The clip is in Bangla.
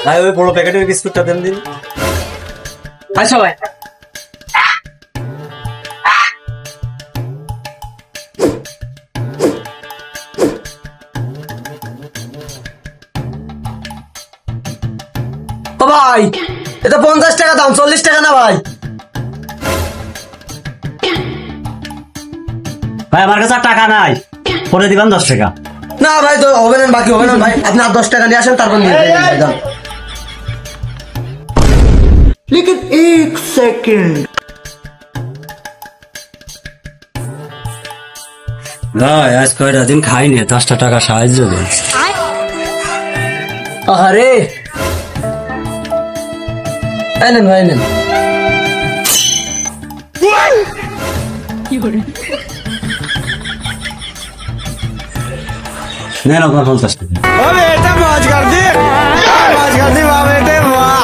ভাই ওই বড় প্যাকেটের বিস্কুটটা দেন দিন। আসো ভাই। ও ভাই এটা 50 টাকা দাম, 40 টাকা না ভাই। ভাই আমার কাছে টাকা নাই, পরে দিবেন 10 টাকা। না ভাই তো হবে না, বাকি হবে না ভাই, আপনি আর 10 টাকা নিয়ে আসেন তারপর নিয়ে যাবেন। लेकिन एक सेकंड ভাই আজ কয়টা দিন খাইনি, 10টা টাকা সাহায্য দিন। আরে নেন ভাই নেন। নেন আপনার 50 টাকা। बेटा मौज कर दी वाह बेटे वाह।